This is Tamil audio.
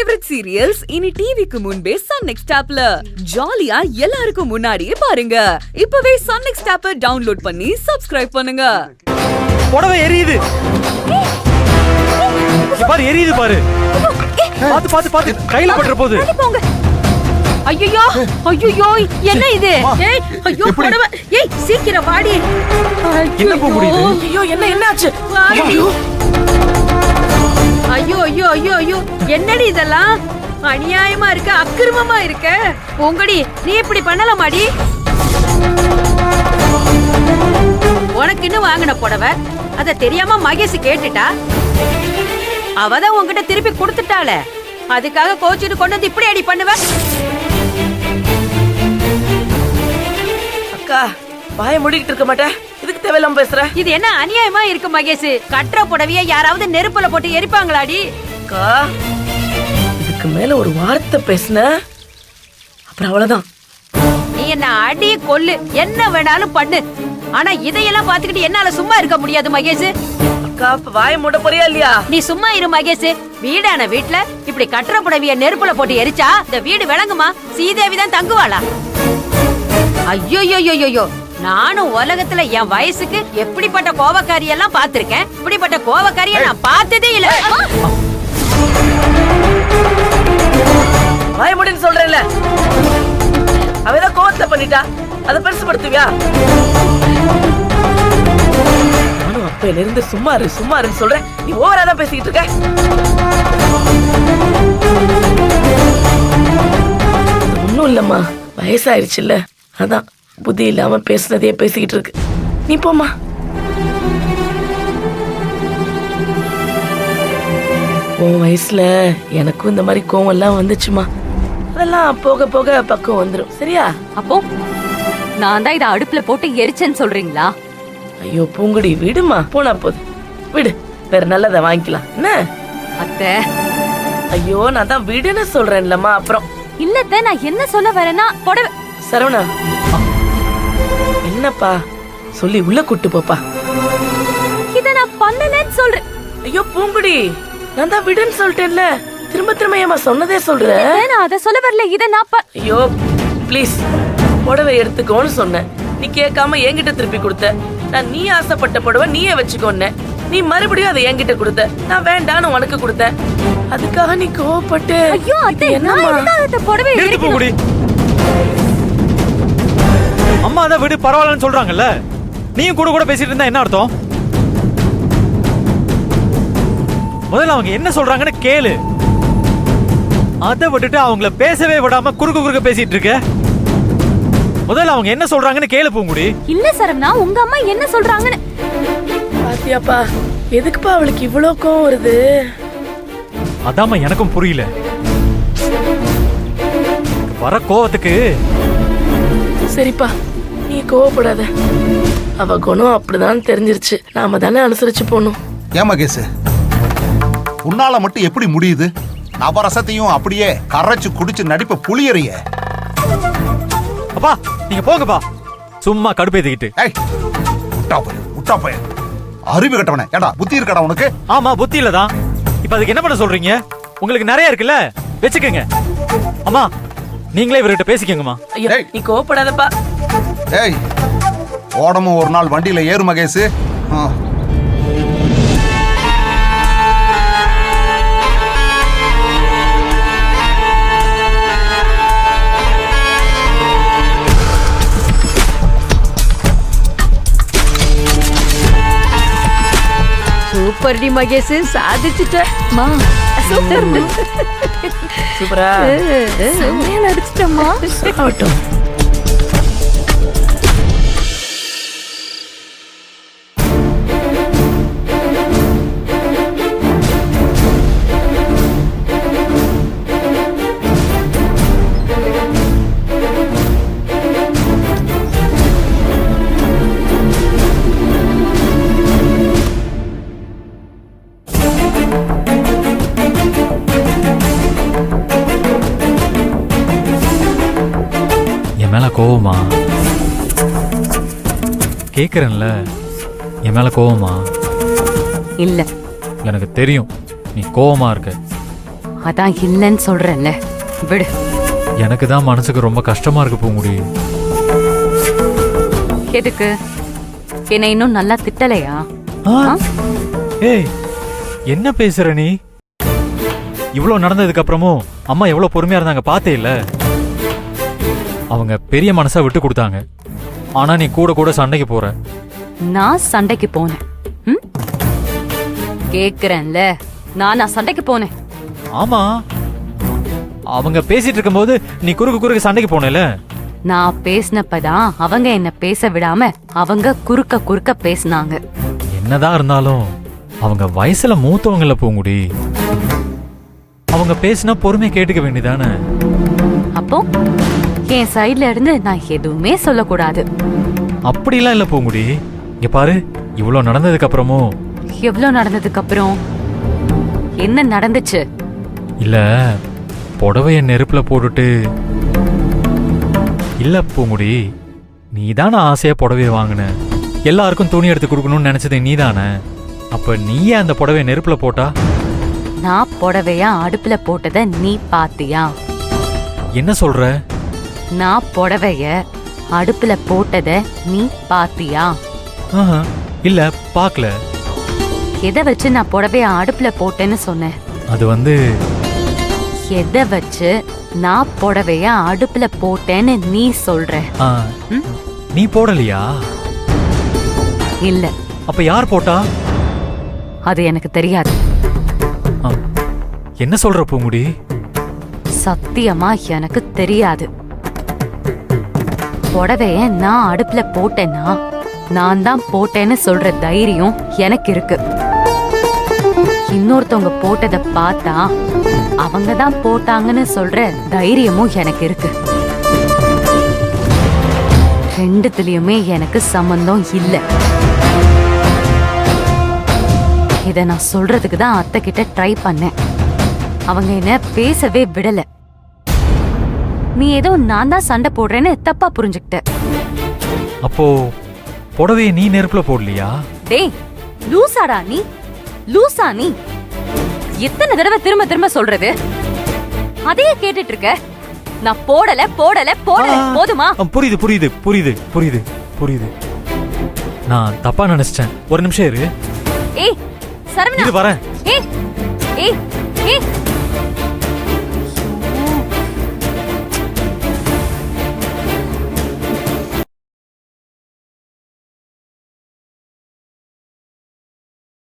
ஃபேவரட் சீரியல்ஸ் இனி டிவிக்கு முன்பே சன் நெக்ஸ்ட் ஆப்ல ஜாலியா எல்லாருக்கும் முன்னாடியே பாருங்க. இப்பவே சன் நெக்ஸ்ட் ஆப்பை டவுன்லோட் பண்ணி சப்ஸ்கிரைப் பண்ணுங்க. புடவை எரியுது பாரு, எரியுது பாரு. பாத்து பாத்து பாத்து கையில பண்ற போது. ஐயோ ஐயோ என்ன இது? ஏய் ஐயோ புடவை, ஏய் சீக்கிரம் வாடி. என்ன போ முடியுது? ஐயோ என்ன ஆச்சு? ஐயோ ஐயோ ஐயோ ஐயோ ஐயோ என்னடி இதெல்லாம்? அநியாயமா இருக்க, அக்கிரமமா இருக்க. உங்கடி நீ இப்படி பண்ணலாமாடி? உனக்கு இன்னும் வாங்கின புடவை அத தெரியாம மகேஷ் கேட்டுட்டா. அவதான் உன்கிட்ட திருப்பி கொடுத்துட்டாளே, அதுக்காக கோச்சிட்டு கொண்டு வந்து இப்படி அடி பண்ணுவ? அக்கா வாய மூடிக்கிட்டு இருக்க மாட்டேன், இதுக்கு தேவையில்லாம பேசுற. இது என்ன அநியாயமா இருக்கு மகேஷ்? கட்டுற புடவைய யாராவது நெருப்புல போட்டு எரிப்பாங்களாடி? அக்கா இதுக்கு மேல ஒரு வார்த்தை பேசுன அப்புறம் அவ்வளவுதான். நீ என்ன அடி கொல்லு, என்ன வேணாலும் பண்ணு. ஆனா இதையெல்லாம் பாத்துக்கிட்டு என்னால சும்மா இருக்க முடியாது மகேஷ். அக்கா வாய மூட போறியா இல்லையா? நீ சும்மா இரு மகேஷ். வீடான வீட்டுல இப்படி கட்டுற புடவைய நெருப்புல போட்டு எரிச்சா இந்த வீடு விளங்குமா? சீதேவி தான் தங்குவாளா? ஐயோ ஐயோ, நானும் உலகத்துல என் வயசுக்கு எப்படிப்பட்ட கோவக்காரி எல்லாம் பாத்திருக்கேன். இப்படிப்பட்ட கோவக்காரிய நான் பார்த்ததே இல்ல. வாய மூடின்னு சொல்றேன்ல, அவதான் கோவத்தை பண்ணிட்டா, அதை பெருசுபடுத்துவியா? நானும் அப்பையில இருந்து சும்மாருன்னு சொல்றேன், நீ ஓவரா தான் பேசிக்கிட்டு இருக்க. ஒண்ணும் இல்லம்மா, வயசாயிருச்சுல்ல, அதான் புத்தி இல்லாம பேசுனதே பேசிக்கிட்டு இருக்கு. நீ போமா. உன் வயசுல எனக்கும் இந்த மாதிரி கோவம் எல்லாம் வந்துச்சுமா. அதெல்லாம் போக போக பக்கம் வந்துரும், சரியா? அப்போ நான் தான் இதை அடுப்புல போட்டு எரிச்சேன்னு சொல்றீங்களா? ஐயோ பூங்குடி விடுமா, போனா போது விடு, வேற நல்லதை வாங்கிக்கலாம் என்ன? அத்தை ஐயோ நான் தான் விடுன்னு சொல்றேன்லம்மா. அப்புறம் இல்லத்த, நான் என்ன சொல்ல வரேன்னா புடவை. சரவணா என்னப்பா சொல்லி உள்ள கூட்டு போப்பா. இத நான் பண்ணலன்னு சொல்றேன். ஐயோ பூங்குடி நான் தான் விடுன்னு சொல்லிட்டேன்ல, திரும்ப திரும்ப ஏமா சொன்னதே சொல்ற? நான் அத சொல்ல வரல, இத நான் ஐயோ ப்ளீஸ் புடவை எடுத்துக்கோன்னு சொன்னேன், நீ கேட்காம என்கிட்ட திருப்பி கொடுத்த. நான் நீ ஆசைப்பட்ட புடவை நீயே வச்சுக்கோன்னு, நீ மறுபடியும் அதை என்கிட்ட கொடுத்த. நான் வேண்டான்னு உனக்கு கொடுத்தேன், அதுக்காக நீ கோவப்பட்டு. ஐயோ அத்தை, நான் எதுக்காக இந்த புடவை எடுக்கணும்? அம்மா அதான் விடு பரவாயில்லன்னு சொல்றாங்கல்ல, நீயும் கூட கூட பேசிட்டு இருந்தா என்ன அர்த்தம்? முதல்ல அவங்க என்ன சொல்றாங்கன்னு கேளு. அதை விட்டுட்டு அவங்கள பேசவே விடாம குறுக்க பேசிட்டு இருக்க. முதல்ல அவங்க என்ன சொல்றாங்கன்னு கேளு பூங்குடி. இல்ல சரவணா, உங்க அம்மா என்ன சொல்றாங்கன்னு பாத்தியாப்பா, எதுக்குப்பா அவளுக்கு இவ்வளவு கோவம் வருது? அதாம்மா எனக்கும் புரியல. வர கோவத்துக்கு. சரிப்பா நீ கோவப்படாத, அவ குணம் அப்படிதான் தெரிஞ்சிருச்சு, நாம தானே அனுசரிச்சு போகணும். ஏன் மகேஷ், உன்னால மட்டும் எப்படி முடியுது? நவரசத்தையும் அப்படியே கரைச்சு குடிச்சு நடிப்ப புளியறிய. அப்பா நீங்க போங்கப்பா, சும்மா கடுப்பேத்திக்கிட்டு. விட்டா போய் அறிவு கட்டவனே, ஏடா புத்தி இருக்கடா உனக்கு? ஆமா புத்தி இல்லதான். இப்ப அதுக்கு என்ன பண்ண சொல்றீங்க? உங்களுக்கு நிறைய இருக்குல்ல, வச்சுக்கோங்க. அம்மா நீங்களே இவர்கிட்ட பேசிக்கங்கம்மா. ஐயோ நீ கோவப்படாதப்பா. ஏய் ஓடமும் ஒரு நாள் வண்டியில ஏறு மகேஷ். சூப்பர் டி மகேஷ், சாதிச்சுட்ட. சூப்பரா செம்மையா நடிச்சிட்டம்மா. ஆகட்டும். கோவமா கேக்குறேன்ல, என் மேல கோவமா? இல்ல எனக்கு தெரியும் நீ கோவமா இருக்க. அதான் இல்லைன்னு சொல்றேன்ல, விடு. எனக்கு தான் மனசுக்கு ரொம்ப கஷ்டமா இருக்கு பூங்குடி. எதுக்கு? என்னை இன்னும் நல்லா திட்டலையா? ஏய், என்ன பேசுற நீ? இவ்வளவு நடந்ததுக்கு அப்புறமும் அம்மா எவ்வளவு பொறுமையா இருந்தாங்க பார்த்தே இல்ல. அவங்க பெரிய மனசா விட்டு கொடுத்தாங்க. ஆனா நீ கூட கூட சண்டைக்கு போற. நான் சண்டைக்கு போனேன்? கேக்குறேன்ல, நான் சண்டைக்கு போனேன். ஆமா, அவங்க பேசிட்டு இருக்கும்போது நீ குறுக்கு சண்டைக்கு போனல. நான் பேசினப்பதான் அவங்க என்ன பேச விடாம அவங்க குறுக்க பேசினாங்க. என்னதான் இருந்தாலும் அவங்க வயசுல மூத்தவங்கள பூங்குடி. அவங்க பேசினா பொறுமையா கேட்டுக்க வேண்டியதானே. அப்போ என் சைடுல இருந்து நான் எதுவுமே சொல்லக்கூடாது? அப்படிலாம் இல்ல பூங்குடி. இங்க பாரு, இவ்வளவு நடந்ததுக்கு அப்புறமும். எவ்வளவு நடந்ததுக்கு அப்புறம் என்ன நடந்துச்சு? இல்ல, புடவைய நெருப்புல போட்டுட்டு. இல்ல பூங்குடி, நீதான ஆசையா புடவைய வாங்கின. எல்லாருக்கும் துணி எடுத்து கொடுக்கணும்னு நினைச்சது நீதானே. அப்ப நீயே அந்த புடவைய நெருப்புல போட்டா? நான் புடவைய அடுப்புல போட்டத நீ பாத்தியா? என்ன சொல்ற? நான் புடவைய அடுப்புல போட்டத நீ பாத்தியா? இல்ல, பாக்கல. எதை வச்சு நான் புடவைய அடுப்புல போட்டேன்னு சொன்னேன்? அது வந்து, எதை வச்சு நான் புடவைய அடுப்புல போட்டேன்னு நீ சொல்ற? நீ போடலையா? இல்ல. அப்ப யார் போட்டா? அது எனக்கு தெரியாது. என்ன சொல்ற பூங்குடி? சத்தியமா எனக்கு தெரியாது. புடவைய நான் அடுப்புல போட்டேன்னா நான் தான் போட்டேன்னு சொல்ற தைரியம் எனக்கு இருக்கு. இன்னொருத்தவங்க போட்டத பார்த்தா அவங்க தான் போட்டாங்கன்னு சொல்ற தைரியமும் எனக்கு இருக்கு. ரெண்டுத்துலயுமே எனக்கு சம்பந்தம் இல்ல. இத நான் சொல்றதுக்கு தான் அத்தை கிட்ட ட்ரை பண்ணேன். அவங்க என்ன பேசவே விடல. நீ ஏதோ நான் தான் சண்டை போடுறேன்னு தப்பா புரிஞ்சுக்கிட்ட. அப்போ புடவைய நீ நெருப்புல போடலையா? டேய், லூசாடா நீ? லூசா நீ? எத்தனை தடவை திரும்ப திரும்ப சொல்றது? அதையே கேட்டுட்டு இருக்க. நான் போடல போடல போடல. போதுமா? புரியுது புரியுது புரியுது புரியுது புரியுது. நான் தப்பா நினைச்சிட்டேன். ஒரு நிமிஷம் இரு. ஏய் சரவணா, இது வரேன். ஏய் ஏய் ஏய்